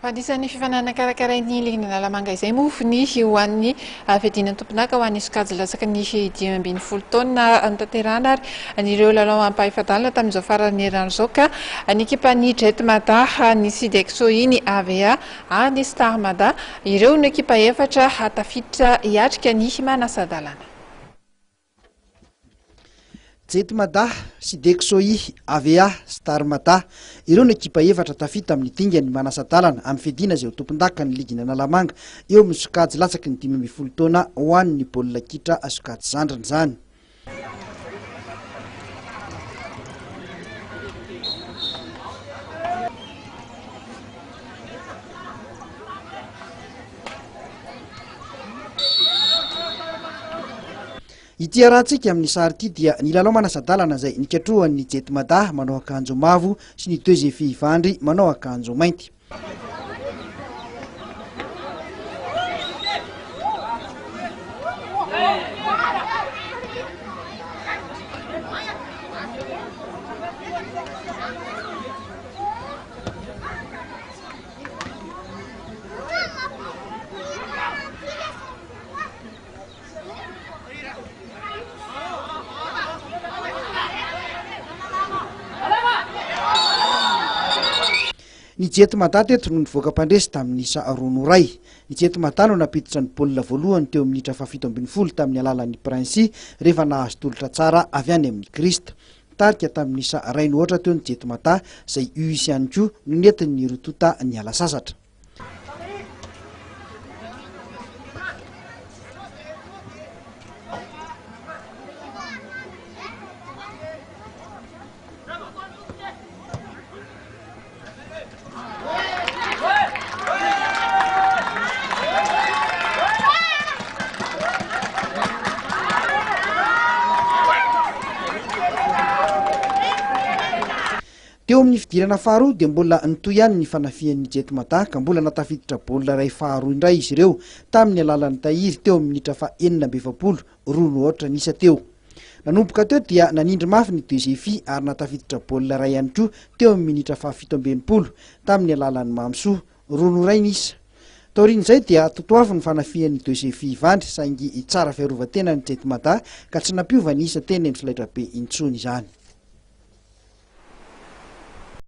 Anisan'ny fifanana karakarain'ny Liana Lalamanga izay mofony ho an'ny fiadiana tomponaka ho an'ny sokajy latsaka ny 15 taona notanterahana ary ireo lalao ampahifadalina tamin'izao farany eran'izao ka ny ekipan'ny Jet Mada ny Sodexo iny AVA ny Star Mada ireo no ekipa efatra tafiditra hiatrika ny Manasadalana. Jet Mada, Sodexo AVA, Star Mada ireo no ekipa efatra tafita amin'ny dingany Manasadalana amin'ny fiadiana izay ho tompon-daka ny Liana Lalamanga eo amin'ny sokajy latsaky ny 15 taona ho an'ny baolina kitra sokajy zandrana izany. Ity arahantsika amin'ny sary ity dia ny lalao Manasadalana izay nikatrohan'ny Jet Mada manao akanjo mavo sy ny Deuxième Ivandry manao akanjo mainty. Ny Jet Mada teto no nivoaka mpandresy tamin'ny isa 2-0. Ny Jet Mada no napiditra ny baolina voalohany teo amin'ny minitra 7-12 tamin'ny alalan'ny Prince rehefa nahazo tolotra tsara avy any amin'ny Krista. Tarika tamin'ny isa 2-0 teo ny Jet Mada izay US ihany koa no nentin'ny rotota ny ala sasatra. Teo amin'ny fidirana faharoa dia mbola nitoy ihany ny fanafihan'ny Jet Mada ka mbola natafiditra baolina ray faharoa indray izy ireo tamin'ny alalan'ny tahiry teo amin'ny minitra 4-20 2-0 nisa teo. Nanomboka teo dia nanindry mafy ny Deuxième ary natafiditra baolina ray ihany koa teo amin'ny minitra 17-20 tamin'ny alalan'ny Mamso 2-2 nisa. Taorian'izay dia totoafy ny fanafihan'ny Deuxième Ivandry saingy tsara fiarovatena ny Jet Mada ka tsy nampiova ny isa teny amin'ny solaitrabe intsony izany.